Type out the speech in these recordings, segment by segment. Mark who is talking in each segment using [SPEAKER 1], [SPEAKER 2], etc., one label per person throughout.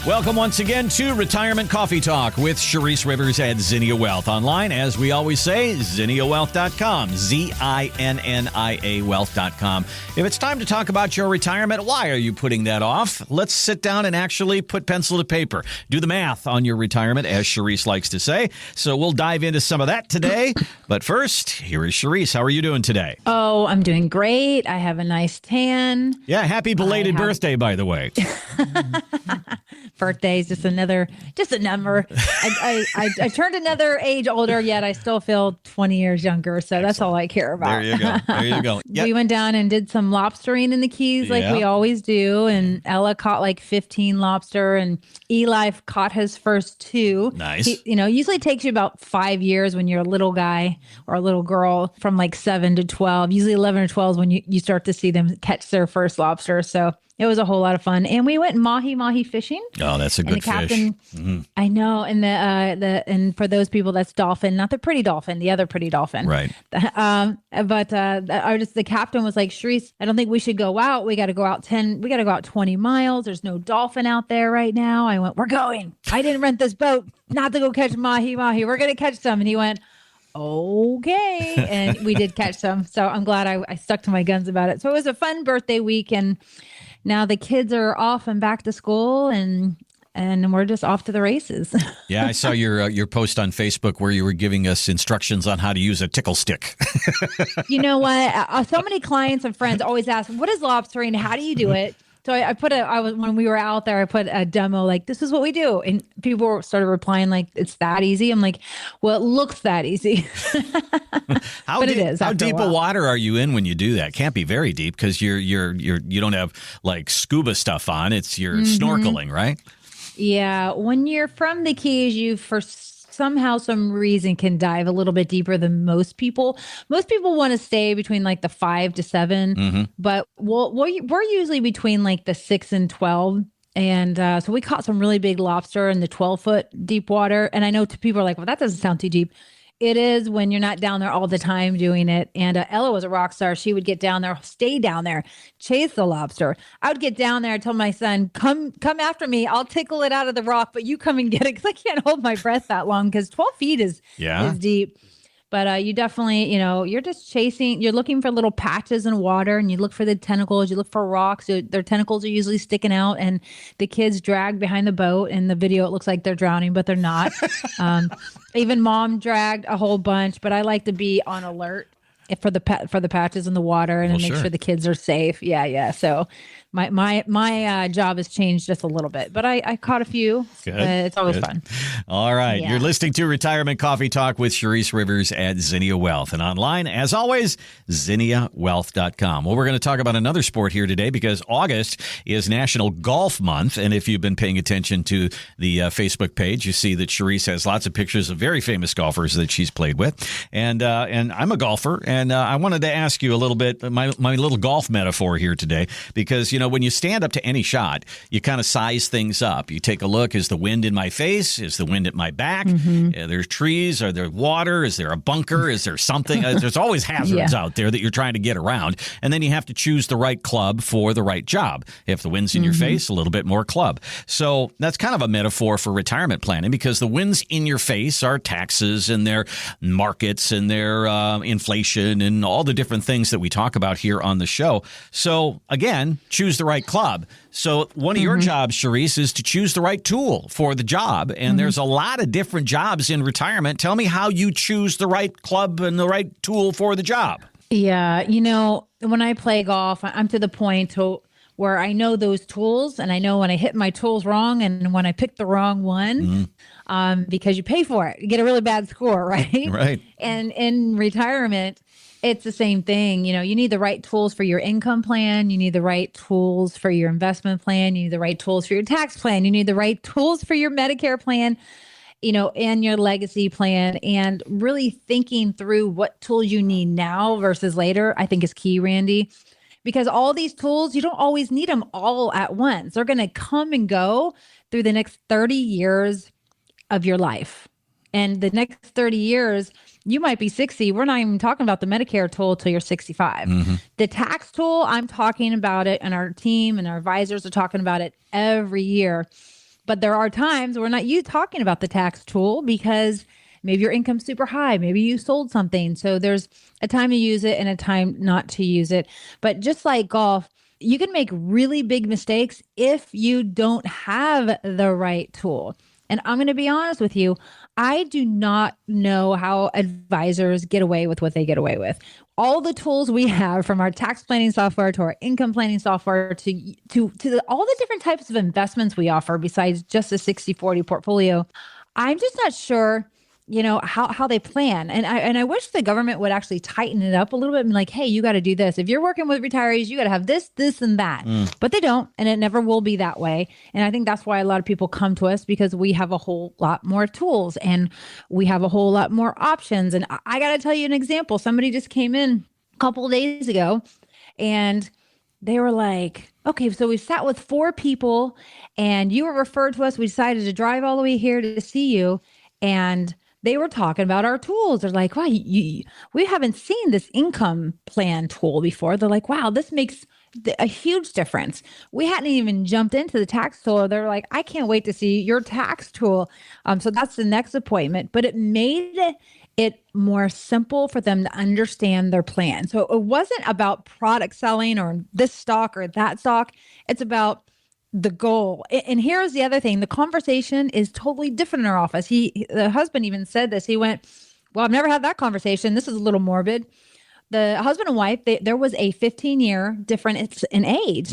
[SPEAKER 1] Welcome once again to Retirement Coffee Talk with Charisse Rivers at Zinnia Wealth. Online, as we always say, ZinniaWealth.com, ZINNIA Wealth.com. If it's time to talk about your retirement, why are you putting that off? Let's sit down and actually put pencil to paper. Do the math on your retirement, as Charisse likes to say. So we'll dive into some of that today. But first, here is Charisse. How are you doing today?
[SPEAKER 2] Oh, I'm doing great. I have a nice tan.
[SPEAKER 1] Yeah, happy belated birthday, by the way.
[SPEAKER 2] Birthday's just a number. I turned another age older, yet I still feel 20 years younger. So that's all I care about.
[SPEAKER 1] There you go. There you go. Yep.
[SPEAKER 2] We went down and did some lobstering in the Keys like we always do. And Ella caught like 15 lobster and Eli caught his first 2.
[SPEAKER 1] Nice.
[SPEAKER 2] Usually takes you about 5 years when you're a little guy or a little girl from like 7 to 12. Usually 11 or 12 is when you start to see them catch their first lobster. So it was a whole lot of fun. And we went mahi fishing.
[SPEAKER 1] Oh, that's a good fish.
[SPEAKER 2] Mm-hmm. I know. And and for those people, that's dolphin, not the pretty dolphin, the other pretty dolphin.
[SPEAKER 1] Right.
[SPEAKER 2] But the captain was like, Charisse, I don't think we should go out. We got to go out 20 miles. There's no dolphin out there right now. I went, we're going. I didn't rent this boat not to go catch mahi. We're going to catch some. And he went, okay. And we did catch some. So I'm glad I stuck to my guns about it. So it was a fun birthday week. And now the kids are off and back to school, and we're just off to the races.
[SPEAKER 1] Yeah, I saw your post on Facebook where you were giving us instructions on how to use a tickle stick.
[SPEAKER 2] You know what? So many clients and friends always ask, what is lobstering? How do you do it? So when we were out there, I put a demo like, this is what we do. And people started replying like, it's that easy. I'm like, well, it looks that easy. But it is.
[SPEAKER 1] How deep a water are you in when you do that? Can't be very deep because you don't have like scuba stuff on. You're snorkeling, right? Yeah.
[SPEAKER 2] When you're from the Keys, somehow, some reason can dive a little bit deeper than most people. Most people want to stay between like the 5 to 7, but we're usually between like the 6 and 12. And so we caught some really big lobster in the 12-foot deep water. And I know people are like, well, that doesn't sound too deep. It is when you're not down there all the time doing it. And Ella was a rock star. She would get down there, stay down there, chase the lobster. I would get down there and tell my son, come after me. I'll tickle it out of the rock, but you come and get it because I can't hold my breath that long because 12 feet is deep. But you definitely, you're just chasing, you're looking for little patches in water and you look for the tentacles, you look for rocks. Their tentacles are usually sticking out and the kids drag behind the boat. In the video, it looks like they're drowning, but they're not. Even mom dragged a whole bunch, but I like to be on alert for the patches in the water and make sure the kids are safe. Yeah. So my job has changed just a little bit, but I caught a few. Good. It's always fun.
[SPEAKER 1] All right. Yeah. You're listening to Retirement Coffee Talk with Charisse Rivers at Zinnia Wealth. And online, as always, ZinniaWealth.com. Well, we're going to talk about another sport here today because August is National Golf Month. And if you've been paying attention to the Facebook page, you see that Charisse has lots of pictures of very famous golfers that she's played with. And I'm a golfer. And I wanted to ask you a little bit, my little golf metaphor here today, because, when you stand up to any shot, you kind of size things up. You take a look, is the wind in my face? Is the wind at my back? There's trees? Are there water? Is there a bunker? Is there something? There's always hazards out there that you're trying to get around. And then you have to choose the right club for the right job. If the wind's in your face, a little bit more club. So that's kind of a metaphor for retirement planning because the winds in your face are taxes and their markets and their inflation and all the different things that we talk about here on the show. So again, choose the right club. So one of your jobs, Charisse, is to choose the right tool for the job. And there's a lot of different jobs in retirement. Tell me how you choose the right club and the right tool for the job.
[SPEAKER 2] Yeah. When I play golf, I'm to the point where I know those tools and I know when I hit my tools wrong and when I pick the wrong one, because you pay for it. You get a really bad score, right?
[SPEAKER 1] Right.
[SPEAKER 2] And in retirement, it's the same thing. You need the right tools for your income plan. You need the right tools for your investment plan. You need the right tools for your tax plan. You need the right tools for your Medicare plan, and your legacy plan. And really thinking through what tools you need now versus later, I think is key, Randy. Because all these tools, you don't always need them all at once. They're going to come and go through the next 30 years of your life. And the next 30 years, you might be 60. We're not even talking about the Medicare tool till you're 65. The tax tool, I'm talking about it, and our team and our advisors are talking about it every year. But there are times we're not talking about the tax tool because maybe your income's super high. Maybe you sold something. So there's a time to use it and a time not to use it. But just like golf, you can make really big mistakes if you don't have the right tool. And I'm going to be honest with you, I do not know how advisors get away with what they get away with. All the tools we have, from our tax planning software to our income planning software to all the different types of investments we offer besides just a 60-40 portfolio, I'm just not sure how they plan. And I wish the government would actually tighten it up a little bit and be like, hey, you got to do this. If you're working with retirees, you got to have this, and that. But they don't, and it never will be that way. And I think that's why a lot of people come to us, because we have a whole lot more tools and we have a whole lot more options. And I got to tell you an example. Somebody just came in a couple of days ago and they were like, okay, so we sat with 4 people and you were referred to us. We decided to drive all the way here to see you. And they were talking about our tools. They're like, wow, we haven't seen this income plan tool before. They're like, wow, this makes a huge difference. We hadn't even jumped into the tax tool. They're like, I can't wait to see your tax tool. So that's the next appointment. But it made it more simple for them to understand their plan. So it wasn't about product selling or this stock or that stock. It's about the goal. And here's the other thing. The conversation is totally different in our office. The husband even said this. He went, well, I've never had that conversation. This is a little morbid. The husband and wife, there was a 15-year difference in age.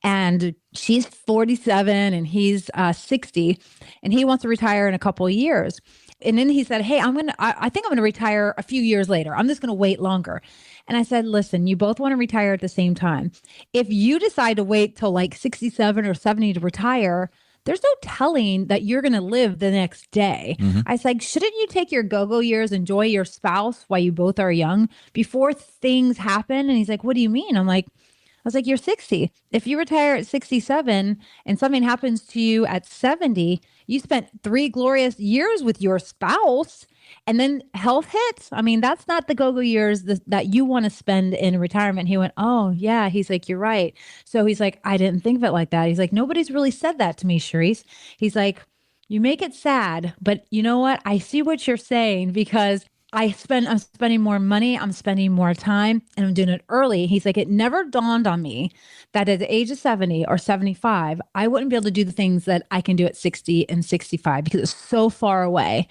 [SPEAKER 2] And she's 47 and he's 60, and he wants to retire in a couple of years. And then he said, hey, I think I'm going to retire a few years later. I'm just going to wait longer. And I said, listen, you both want to retire at the same time. If you decide to wait till like 67 or 70 to retire, there's no telling that you're going to live the next day. I was like, shouldn't you take your go-go years, enjoy your spouse while you both are young before things happen? And he's like, what do you mean? I was like, you're 60. If you retire at 67 and something happens to you at 70, you spent 3 glorious years with your spouse, and then health hits. I mean, that's not the go-go years that you want to spend in retirement. He went, oh, yeah. He's like, you're right. So he's like, I didn't think of it like that. He's like, nobody's really said that to me, Charisse. He's like, you make it sad, but you know what? I see what you're saying, because I'm spending more money, I'm spending more time, and I'm doing it early. He's like, it never dawned on me that at the age of 70 or 75, I wouldn't be able to do the things that I can do at 60 and 65 because it's so far away.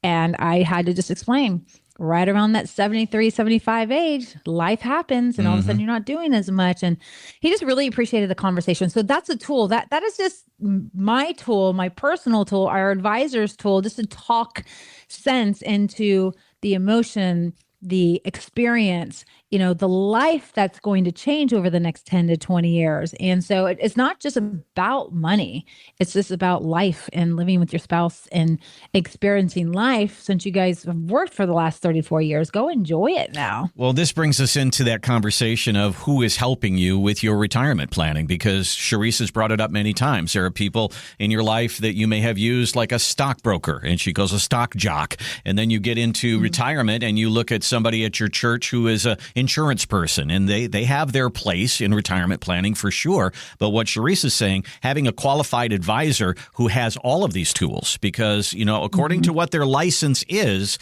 [SPEAKER 2] And I had to just explain, right around that 73, 75 age, life happens, and all of a sudden you're not doing as much. And he just really appreciated the conversation. So that's a tool. That is just my tool, my personal tool, our advisor's tool, just to talk sense into the emotion, the experience, the life that's going to change over the next 10 to 20 years. And so it's not just about money. It's just about life and living with your spouse and experiencing life. Since you guys have worked for the last 34 years, go enjoy it now.
[SPEAKER 1] Well, this brings us into that conversation of who is helping you with your retirement planning, because Charisse has brought it up many times. There are people in your life that you may have used, like a stockbroker, and she goes a stock jock. And then you get into retirement and you look at somebody at your church who is a insurance person, and they have their place in retirement planning for sure. But what Charisse is saying, having a qualified advisor who has all of these tools, because, according to what their license is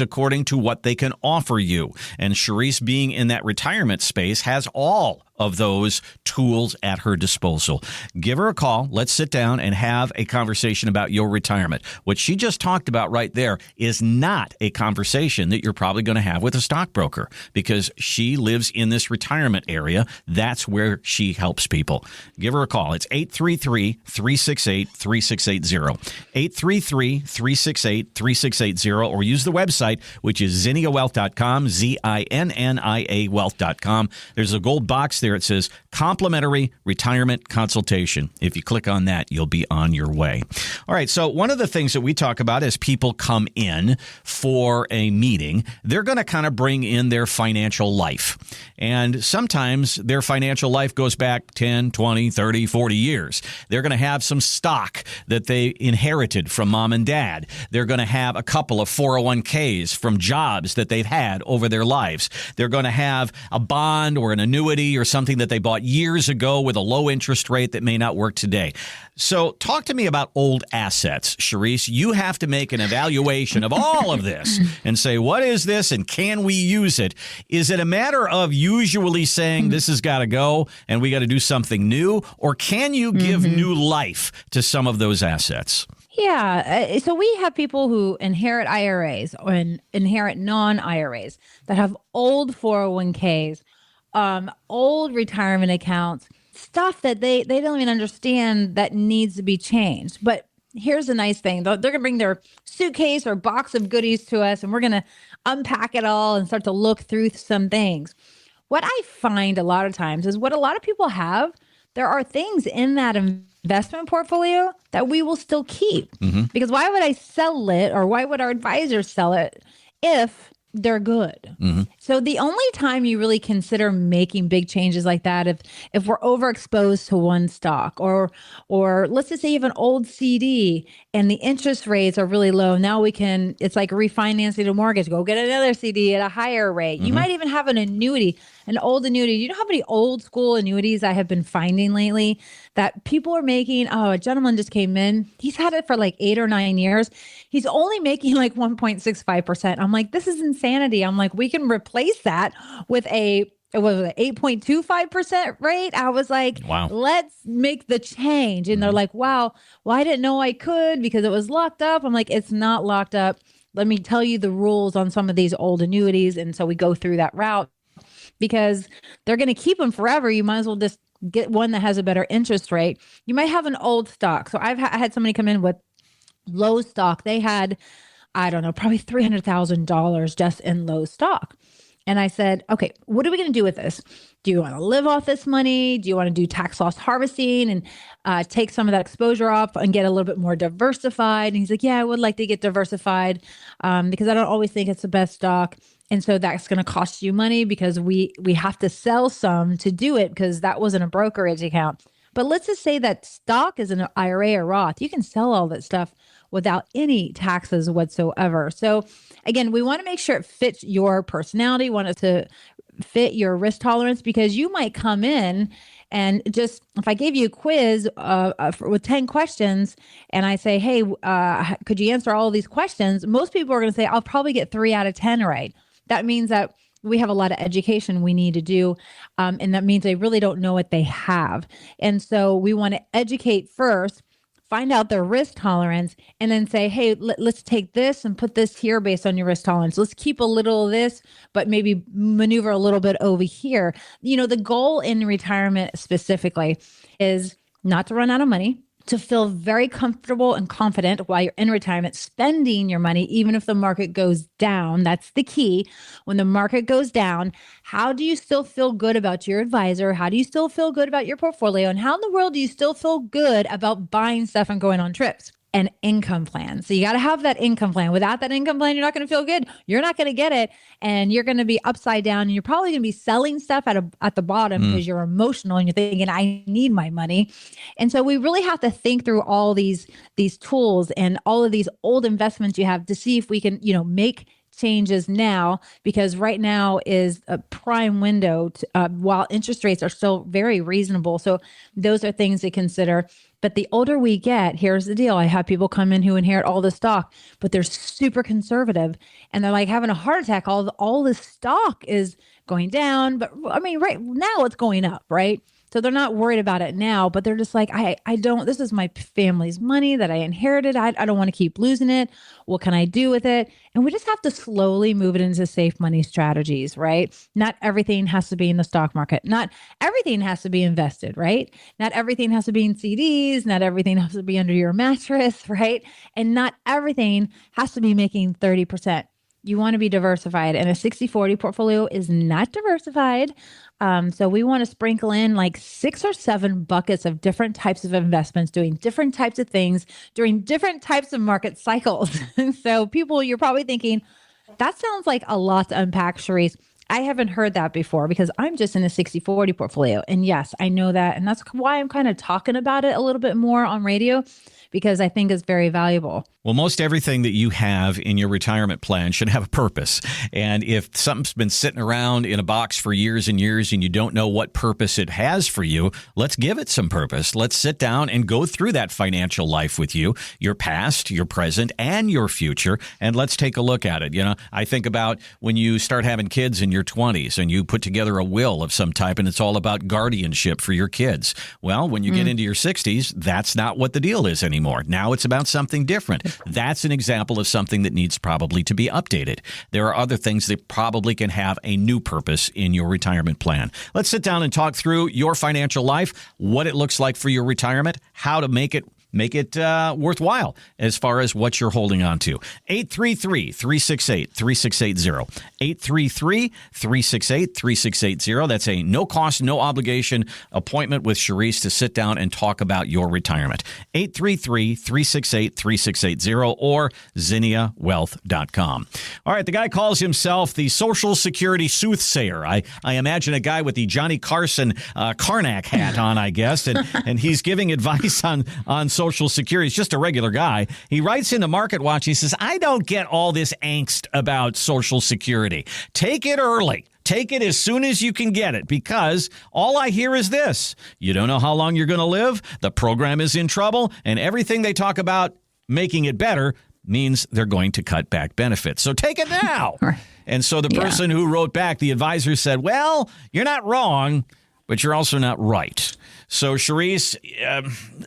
[SPEAKER 1] according to what they can offer you. And Charisse, being in that retirement space, has all of those tools at her disposal. Give her a call. Let's sit down and have a conversation about your retirement. What she just talked about right there is not a conversation that you're probably going to have with a stockbroker, because she lives in this retirement area. That's where she helps people. Give her a call. It's 833-368-3680. 833-368-3680, or use the website, which is zinniawealth.com, ZINNIA wealth.com. There's a gold box there. It says complimentary retirement consultation. If you click on that, you'll be on your way. All right. So one of the things that we talk about as people come in for a meeting, they're going to kind of bring in their financial life. And sometimes their financial life goes back 10, 20, 30, 40 years. They're going to have some stock that they inherited from mom and dad. They're going to have a couple of 401ks from jobs that they've had over their lives. They're going to have a bond or an annuity or something something that they bought years ago with a low interest rate that may not work today. So talk to me about old assets, Charisse. You have to make an evaluation of all of this and say, what is this and can we use it? Is it a matter of usually saying this has got to go and we got to do something new? Or can you give new life to some of those assets?
[SPEAKER 2] Yeah. So we have people who inherit IRAs or inherit non-IRAs that have old 401ks, old retirement accounts, stuff that they don't even understand that needs to be changed. But here's the nice thing. They're going to bring their suitcase or box of goodies to us, and we're going to unpack it all and start to look through some things. What I find a lot of times is what a lot of people have, there are things in that investment portfolio that we will still keep. Because why would I sell it, or why would our advisors sell it if they're good? So the only time you really consider making big changes like that, if we're overexposed to one stock, or let's just say you have an old CD and the interest rates are really low. Now it's like refinancing a mortgage. Go get another CD at a higher rate. You might even have an annuity, an old annuity. You know how many old school annuities I have been finding lately that people are making? Oh, a gentleman just came in. He's had it for like 8 or 9 years. He's only making like 1.65%. I'm like, this is insanity. I'm like, we can replace that with it was an 8.25% rate. I was like,
[SPEAKER 1] wow,
[SPEAKER 2] let's make the change. And they're like, wow, well, I didn't know I could because it was locked up. I'm like, it's not locked up. Let me tell you the rules on some of these old annuities. And so we go through that route because they're going to keep them forever. You might as well just get one that has a better interest rate. You might have an old stock. So I had somebody come in with low stock. They had, I don't know, probably $300,000 just in low stock. And I said, okay, what are we going to do with this? Do you want to live off this money? Do you want to do tax loss harvesting and take some of that exposure off and get a little bit more diversified? And he's like, yeah, I would like to get diversified because I don't always think it's the best stock. And so that's going to cost you money because we have to sell some to do it because that wasn't a brokerage account. But let's just say that stock is an IRA or Roth. You can sell all that stuff without any taxes whatsoever. So again, we want to make sure it fits your personality, want it to fit your risk tolerance, because you might come in and just, if I gave you a quiz with 10 questions and I say, hey, could you answer all of these questions? Most people are going to say, I'll probably get 3 out of 10 right. That means that we have a lot of education we need to do. And that means they really don't know what they have. And so we want to educate first, find out their risk tolerance, and then say, hey, let's take this and put this here based on your risk tolerance. Let's keep a little of this, but maybe maneuver a little bit over here. You know, the goal in retirement specifically is not to run out of money, to feel very comfortable and confident while you're in retirement, spending your money, even if the market goes down. That's the key. When the market goes down, how do you still feel good about your advisor? How do you still feel good about your portfolio? And how in the world do you still feel good about buying stuff and going on trips? An income plan. So you got to have that income plan. Without that income plan, you're not going to feel good. You're not going to get it. And you're going to be upside down. And you're probably going to be selling stuff at the bottom because you're emotional and you're thinking, I need my money. And so we really have to think through all these tools and all of these old investments you have to see if we can, make changes now, because right now is a prime window while interest rates are still very reasonable. So those are things to consider. But the older we get, here's the deal. I have people come in who inherit all the stock, but they're super conservative and they're like having a heart attack. All this stock is going down, but I mean, right now it's going up, right? So they're not worried about it now, but they're just like, this is my family's money that I inherited. I don't want to keep losing it. What can I do with it? And we just have to slowly move it into safe money strategies, right? Not everything has to be in the stock market. Not everything has to be invested, right? Not everything has to be in CDs. Not everything has to be under your mattress, right? And not everything has to be making 30%. You want to be diversified, and a 60-40 portfolio is not diversified. So we want to sprinkle in like 6 or 7 buckets of different types of investments, doing different types of things during different types of market cycles. So people, you're probably thinking, that sounds like a lot to unpack, Charisse. I haven't heard that before because I'm just in a 60-40 portfolio. And yes, I know that. And that's why I'm kind of talking about it a little bit more on radio, because I think it's very valuable.
[SPEAKER 1] Well, most everything that you have in your retirement plan should have a purpose. And if something's been sitting around in a box for years and years and you don't know what purpose it has for you, let's give it some purpose. Let's sit down and go through that financial life with you, your past, your present, and your future. And let's take a look at it. You know, I think about when you start having kids in your 20s and you put together a will of some type and it's all about guardianship for your kids. Well, when you get into your 60s, that's not what the deal is anymore. Now it's about something different. That's an example of something that needs probably to be updated. There are other things that probably can have a new purpose in your retirement plan. Let's sit down and talk through your financial life, what it looks like for your retirement, how to make it worthwhile as far as what you're holding on to. 833-368-3680. 833-368-3680. That's a no cost, no obligation appointment with Charisse to sit down and talk about your retirement. 833-368-3680 or zinniawealth.com. All right, the guy calls himself the Social Security soothsayer. I imagine a guy with the Johnny Carson Karnak hat on, I guess, and he's giving advice on Social Security. He's just a regular guy. He writes into Market Watch, he says, I don't get all this angst about Social Security. Take it early. Take it as soon as you can get it, because all I hear is this. You don't know how long you're going to live. The program is in trouble, and everything they talk about making it better means they're going to cut back benefits. So take it now. And so the person who wrote back, the advisor said, well, you're not wrong, but you're also not right. So, Charisse,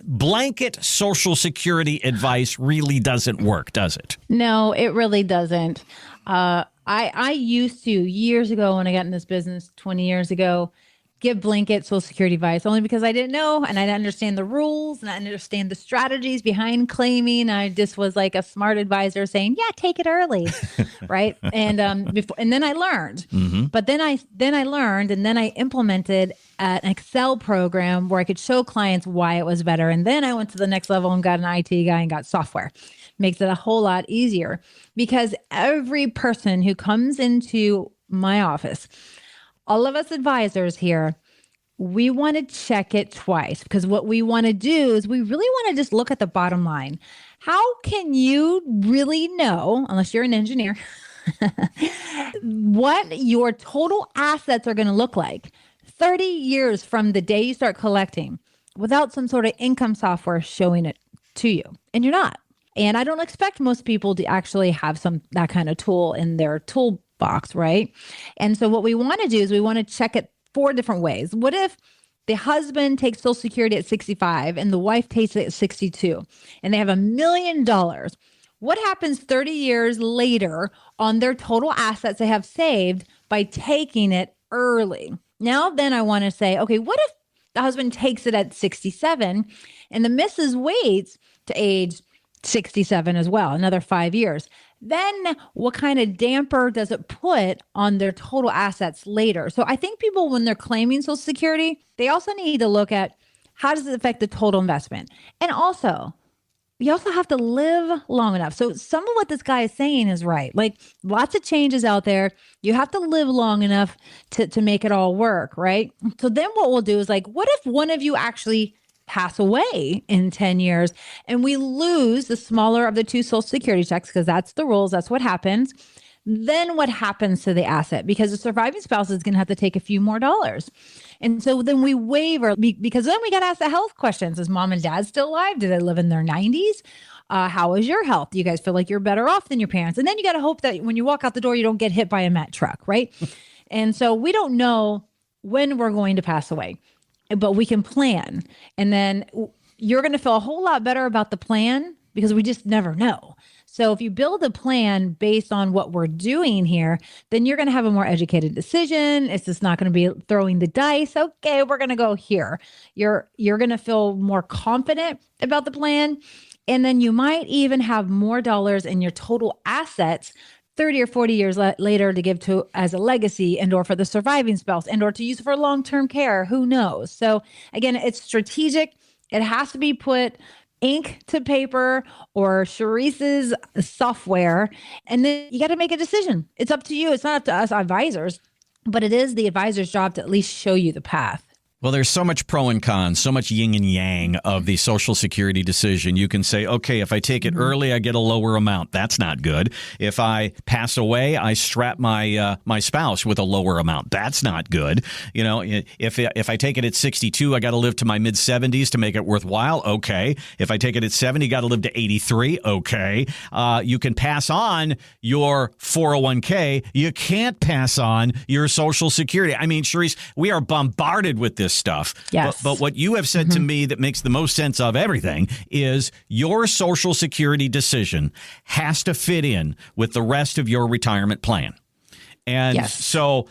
[SPEAKER 1] blanket Social Security advice really doesn't work, does it?
[SPEAKER 2] No, it really doesn't. I used to, years ago when I got in this business 20 years ago, give blanket Social Security advice only because I didn't know and I didn't understand the rules and I didn't understand the strategies behind claiming. I just was like a smart advisor saying, yeah, take it early. Right. And then I learned, but then I learned and then I implemented an Excel program where I could show clients why it was better. And then I went to the next level and got an IT guy and got software. Makes it a whole lot easier because every person who comes into my office, all of us advisors here, we want to check it twice because what we want to do is we really want to just look at the bottom line. How can you really know, unless you're an engineer, what your total assets are going to look like 30 years from the day you start collecting without some sort of income software showing it to you? And you're not. And I don't expect most people to actually have that kind of tool in their toolbox, right? And so what we want to do is we want to check it 4 different ways. What if the husband takes Social Security at 65 and the wife takes it at 62 and they have $1 million? What happens 30 years later on their total assets they have saved by taking it early? Now, then I want to say, okay, what if the husband takes it at 67 and the missus waits to age 67 as well, another 5 years? Then what kind of damper does it put on their total assets later? So I think people, when they're claiming Social Security, they also need to look at how does it affect the total investment? And also, you also have to live long enough. So some of what this guy is saying is right. Like lots of changes out there. You have to live long enough to make it all work, right? So then what we'll do is like, what if one of you actually pass away in 10 years and we lose the smaller of the 2 Social Security checks, because that's the rules, that's what happens. Then what happens to the asset? Because the surviving spouse is going to have to take a few more dollars. And so then we waiver, because then we got to ask the health questions. Is mom and dad still alive? Do they live in their 90s? How is your health? Do you guys feel like you're better off than your parents? And then you got to hope that when you walk out the door, you don't get hit by a Mack truck, right? And so we don't know when we're going to pass away, but we can plan. And then you're going to feel a whole lot better about the plan because we just never know. So if you build a plan based on what we're doing here, then you're going to have a more educated decision. It's just not going to be throwing the dice. Okay, we're going to go here. You're going to feel more confident about the plan. And then you might even have more dollars in your total assets 30 or 40 years later to give to as a legacy and or for the surviving spouse and or to use for long-term care. Who knows? So again, it's strategic. It has to be put ink to paper or Charisse's software. And then you got to make a decision. It's up to you. It's not up to us advisors. but it is the advisor's job to at least show you the path.
[SPEAKER 1] Well, there's so much pro and con, so much yin and yang of the Social Security decision. You can say, okay, if I take it early, I get a lower amount. That's not good. If I pass away, I strap my my spouse with a lower amount. That's not good. You know, if I take it at 62, I got to live to my mid 70s to make it worthwhile. Okay. If I take it at 70, got to live to 83. Okay. You can pass on your 401k. You can't pass on your Social Security. I mean, Charisse, we are bombarded with this stuff.
[SPEAKER 2] Yes.
[SPEAKER 1] But what you have said to me that makes the most sense of everything is your Social Security decision has to fit in with the rest of your retirement plan. And so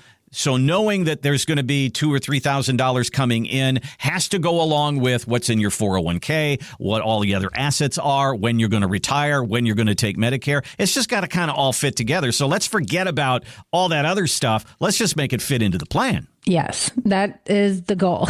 [SPEAKER 1] knowing that there's going to be $2,000 or $3,000 coming in has to go along with what's in your 401k, what all the other assets are, when you're going to retire, when you're going to take Medicare. It's just got to kind of all fit together. So let's forget about all that other stuff. Let's just make it fit into the plan.
[SPEAKER 2] Yes, that is the goal.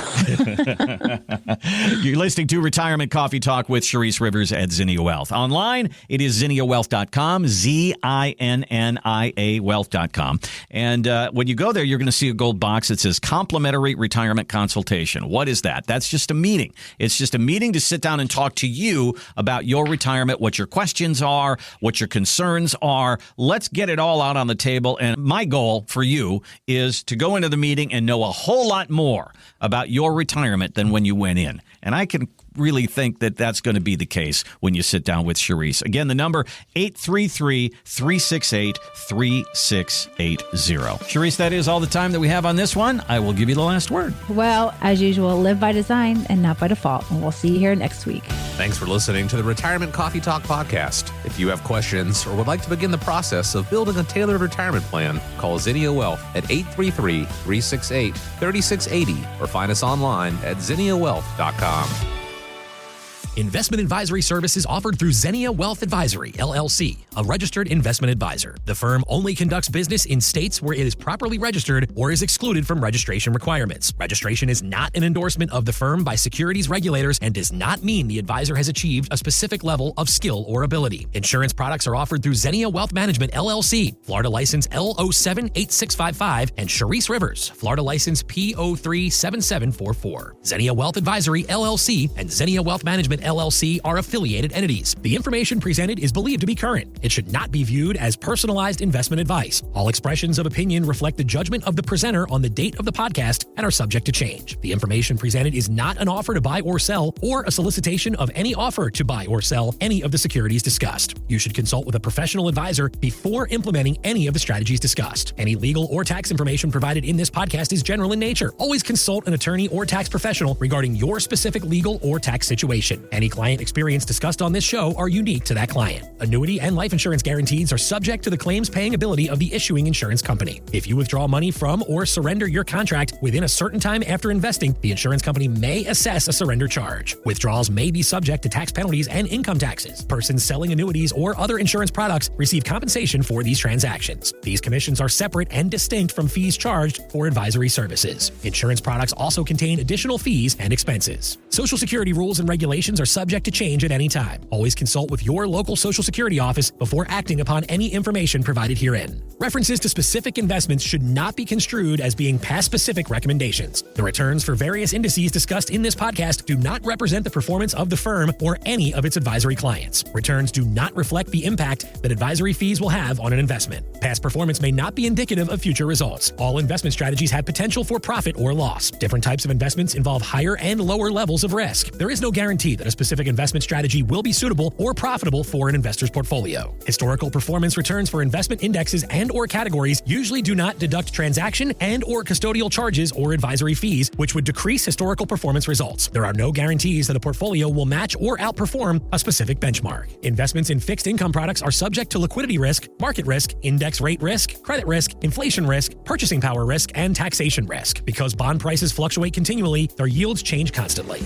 [SPEAKER 1] You're listening to Retirement Coffee Talk with Charisse Rivers at Zinnia Wealth. Online, it is zinniawealth.com, ZINNIA wealth.com. And when you go there, you're going to see a gold box that says Complimentary Retirement Consultation. What is that? That's just a meeting. It's just a meeting to sit down and talk to you about your retirement, what your questions are, what your concerns are. Let's get it all out on the table. And my goal for you is to go into the meeting and know a whole lot more about your retirement than when you went in. And I can really think that that's going to be the case when you sit down with Charisse. Again, the number 833-368-3680. Charisse, that is all the time that we have on this one. I will give you the last word.
[SPEAKER 2] Well, as usual, live by design and not by default. And we'll see you here next week.
[SPEAKER 3] Thanks for listening to the Retirement Coffee Talk podcast. If you have questions or would like to begin the process of building a tailored retirement plan, call Zinnia Wealth at 833-368-3680 or find us online at zinniawealth.com.
[SPEAKER 4] Investment advisory services offered through Zinnia Wealth Advisory, LLC, a registered investment advisor. The firm only conducts business in states where it is properly registered or is excluded from registration requirements. Registration is not an endorsement of the firm by securities regulators and does not mean the advisor has achieved a specific level of skill or ability. Insurance products are offered through Zinnia Wealth Management, LLC, Florida license L078655, and Charisse Rivers, Florida license P037744. Zinnia Wealth Advisory, LLC, and Zinnia Wealth Management, LLC are affiliated entities. The information presented is believed to be current. It should not be viewed as personalized investment advice. All expressions of opinion reflect the judgment of the presenter on the date of the podcast and are subject to change. The information presented is not an offer to buy or sell or a solicitation of any offer to buy or sell any of the securities discussed. You should consult with a professional advisor before implementing any of the strategies discussed. Any legal or tax information provided in this podcast is general in nature. Always consult an attorney or tax professional regarding your specific legal or tax situation. Any client experience discussed on this show are unique to that client. Annuity and life insurance guarantees are subject to the claims paying ability of the issuing insurance company. If you withdraw money from or surrender your contract within a certain time after investing, the insurance company may assess a surrender charge. Withdrawals may be subject to tax penalties and income taxes. Persons selling annuities or other insurance products receive compensation for these transactions. These commissions are separate and distinct from fees charged for advisory services. Insurance products also contain additional fees and expenses. Social Security rules and regulations are subject to change at any time. Always consult with your local Social Security office before acting upon any information provided herein. References to specific investments should not be construed as being past specific recommendations. The returns for various indices discussed in this podcast do not represent the performance of the firm or any of its advisory clients. Returns do not reflect the impact that advisory fees will have on an investment. Past performance may not be indicative of future results. All investment strategies have potential for profit or loss. Different types of investments involve higher and lower levels of risk. There is no guarantee that a specific investment strategy will be suitable or profitable for an investor's portfolio. Historical performance returns for investment indexes and or categories usually do not deduct transaction and or custodial charges or advisory fees, which would decrease historical performance results. There are no guarantees that a portfolio will match or outperform a specific benchmark. Investments in fixed income products are subject to liquidity risk, market risk, index rate risk, credit risk, inflation risk, purchasing power risk, and taxation risk. Because bond prices fluctuate continually, their yields change constantly.